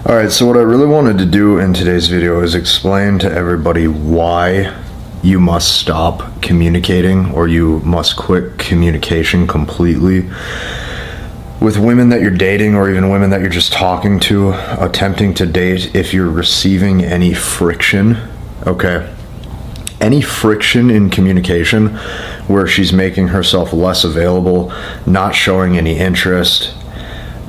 Alright, so what I really wanted to do in today's video is explain to everybody why you must stop communicating, or you must quit communication completely with women that you're dating, or even women that you're just talking to, attempting to date, if you're receiving any friction, okay? Any friction in communication where she's making herself less available, not showing any interest,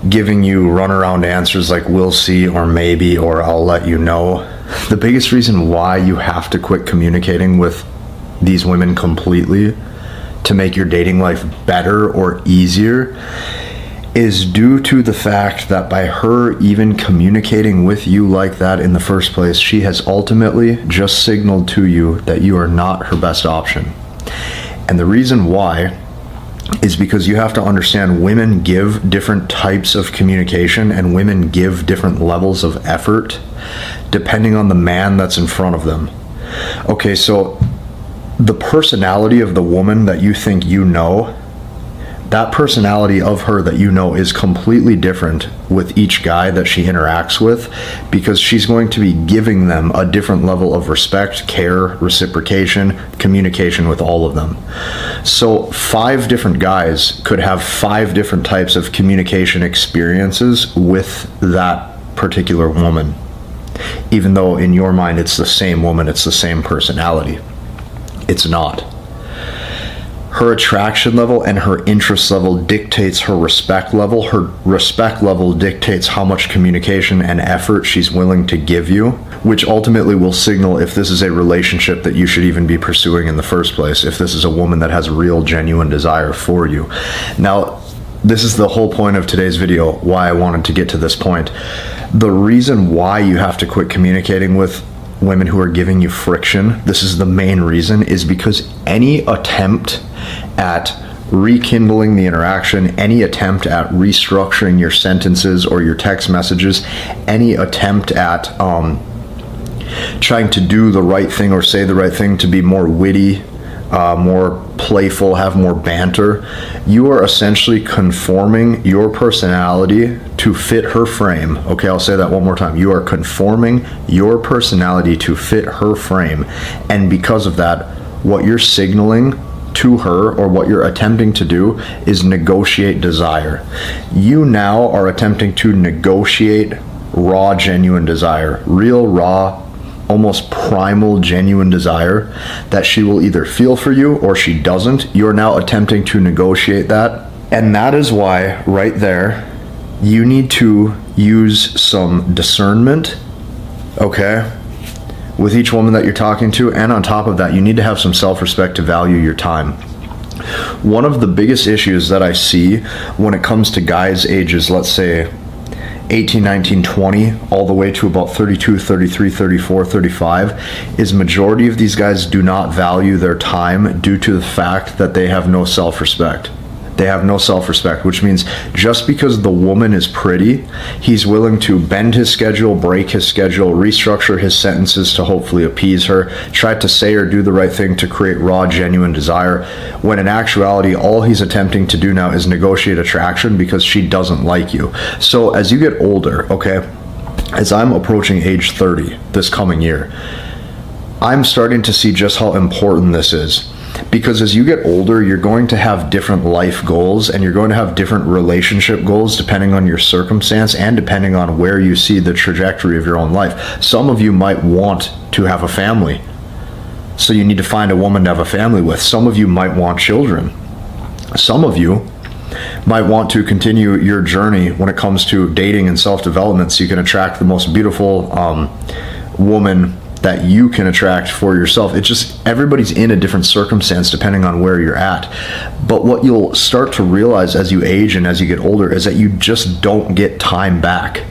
giving you runaround answers like we'll see or maybe or I'll let you know. The biggest reason why you have to quit communicating with these women completely to make your dating life better or easier is due to the fact that by her even communicating with you like that in the first place, she has ultimately just signaled to you that you are not her best option. And the reason why is because you have to understand women give different types of communication, and women give different levels of effort depending on the man that's in front of them. Okay, so the personality of the woman that you think you know, that personality of her that you know is completely different with each guy that she interacts with, because she's going to be giving them a different level of respect, care, reciprocation, communication with all of them. So 5 different guys could have 5 different types of communication experiences with that particular woman, even though in your mind it's the same woman, it's the same personality. It's not. Her attraction level and her interest level dictates her respect level. Her respect level dictates how much communication and effort she's willing to give you, which ultimately will signal if this is a relationship that you should even be pursuing in the first place, if this is a woman that has real, genuine desire for you. Now, this is the whole point of today's video, why I wanted to get to this point. The reason why you have to quit communicating with women who are giving you friction, this is the main reason, is because any attempt at rekindling the interaction, any attempt at restructuring your sentences or your text messages, any attempt at trying to do the right thing or say the right thing to be more witty, more playful, have more banter, you are essentially conforming your personality to fit her frame. Okay, I'll say that one more time. You are conforming your personality to fit her frame. And because of that, what you're signaling to her, or what you're attempting to do, is negotiate desire. You now are attempting to negotiate raw, genuine desire. Real, raw, almost primal, genuine desire that she will either feel for you or she doesn't. You're now attempting to negotiate that. And that is why, right there, you need to use some discernment, okay, with each woman that you're talking to. And on top of that, you need to have some self-respect to value your time. One of the biggest issues that I see when it comes to guys ages, let's say 18, 19, 20, all the way to about 32, 33, 34, 35, is majority of these guys do not value their time due to the fact that they have no self-respect. They have no self-respect, which means just because the woman is pretty, he's willing to bend his schedule, break his schedule, restructure his sentences to hopefully appease her, try to say or do the right thing to create raw, genuine desire, when in actuality, all he's attempting to do now is negotiate attraction because she doesn't like you. So as you get older, okay, as I'm approaching age 30 this coming year, I'm starting to see just how important this is. Because as you get older, you're going to have different life goals, and you're going to have different relationship goals depending on your circumstance and depending on where you see the trajectory of your own life. Some of you might want to have a family, so you need to find a woman to have a family with. Some of you might want children. Some of you might want to continue your journey when it comes to dating and self-development so you can attract the most beautiful woman that you can attract for yourself. It's just, everybody's in a different circumstance depending on where you're at. But what you'll start to realize as you age and as you get older is that you just don't get time back.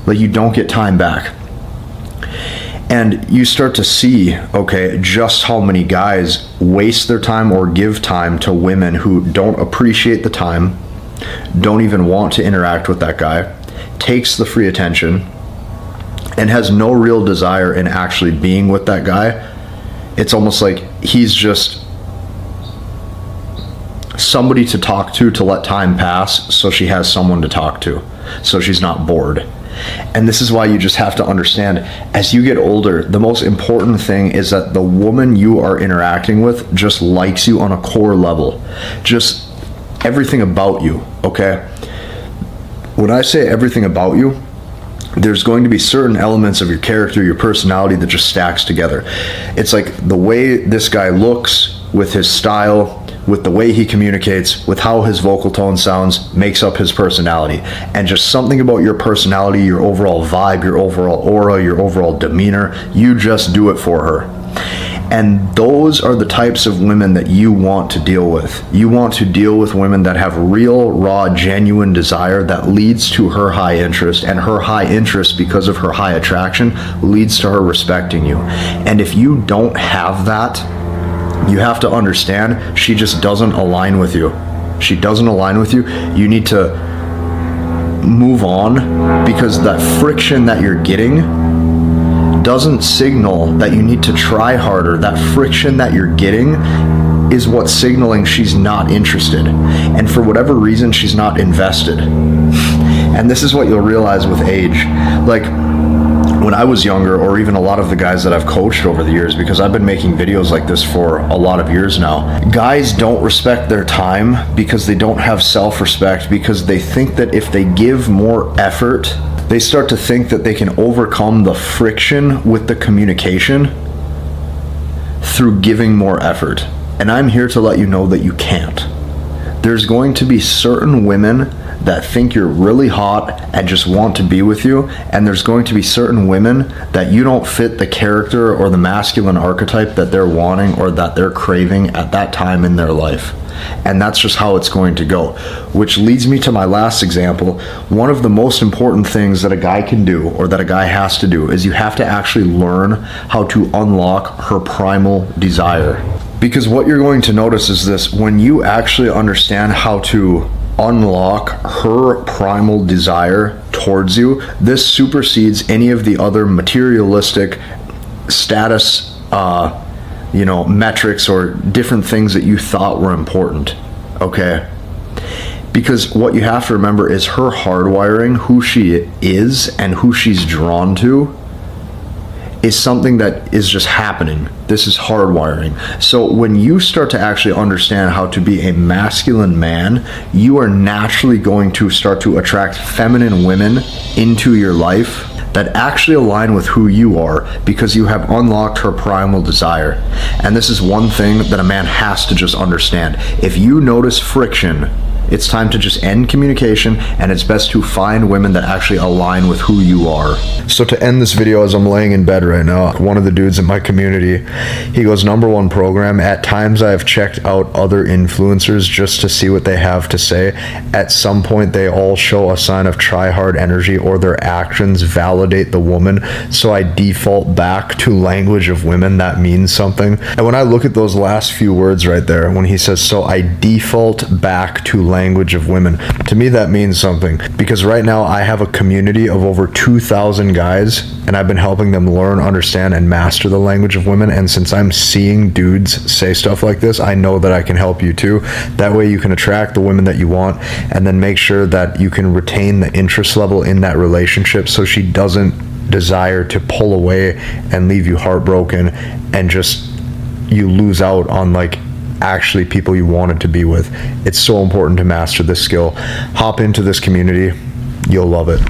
Like, you don't get time back. And you start to see, okay, just how many guys waste their time or give time to women who don't appreciate the time, don't even want to interact with that guy, takes the free attention, and has no real desire in actually being with that guy. It's almost like he's just somebody to talk to let time pass so she has someone to talk to, so she's not bored. And this is why you just have to understand, as you get older, the most important thing is that the woman you are interacting with just likes you on a core level. Just everything about you, okay? When I say everything about you, there's going to be certain elements of your character, your personality that just stacks together. It's like the way this guy looks with his style, with the way he communicates, with how his vocal tone sounds, makes up his personality. And just something about your personality, your overall vibe, your overall aura, your overall demeanor, you just do it for her. And those are the types of women that you want to deal with. You want to deal with women that have real, raw, genuine desire that leads to her high interest, and her high interest, because of her high attraction, leads to her respecting you. And if you don't have that, you have to understand she just doesn't align with you. She doesn't align with you. You need to move on, because that friction that you're getting doesn't signal that you need to try harder. That friction that you're getting is what's signaling she's not interested. And for whatever reason, she's not invested. And this is what you'll realize with age. Like, when I was younger, or even a lot of the guys that I've coached over the years, because I've been making videos like this for a lot of years now, guys don't respect their time because they don't have self-respect, because they think that if they give more effort, they start to think that they can overcome the friction with the communication through giving more effort. And I'm here to let you know that you can't. There's going to be certain women that think you're really hot and just want to be with you, and there's going to be certain women that you don't fit the character or the masculine archetype that they're wanting or that they're craving at that time in their life. And that's just how it's going to go. Which leads me to my last example. One of the most important things that a guy can do, or that a guy has to do, is you have to actually learn how to unlock her primal desire. Because what you're going to notice is this: when you actually understand how to unlock her primal desire towards you, this supersedes any of the other materialistic status metrics or different things that you thought were important, okay? Because what you have to remember is her hardwiring, who she is and who she's drawn to, is something that is just happening. This is hardwiring. So when you start to actually understand how to be a masculine man, you are naturally going to start to attract feminine women into your life that actually align with who you are, because you have unlocked her primal desire. And this is one thing that a man has to just understand. If you notice friction, it's time to just end communication, and it's best to find women that actually align with who you are. So to end this video, as I'm laying in bed right now, one of the dudes in my community, he goes, #1 program, at times I have checked out other influencers just to see what they have to say. At some point they all show a sign of try hard energy, or their actions validate the woman, so I default back to language of women. That means something. And when I look at those last few words right there, when he says, so I default back to language of women, to me that means something, because right now I have a community of over 2,000 guys, and I've been helping them learn, understand, and master the language of women. And since I'm seeing dudes say stuff like this, I know that I can help you too. That way you can attract the women that you want, and then make sure that you can retain the interest level in that relationship, so she doesn't desire to pull away and leave you heartbroken, and just you lose out on like actually people you wanted to be with. It's so important to master this skill. Hop into this community. You'll love it.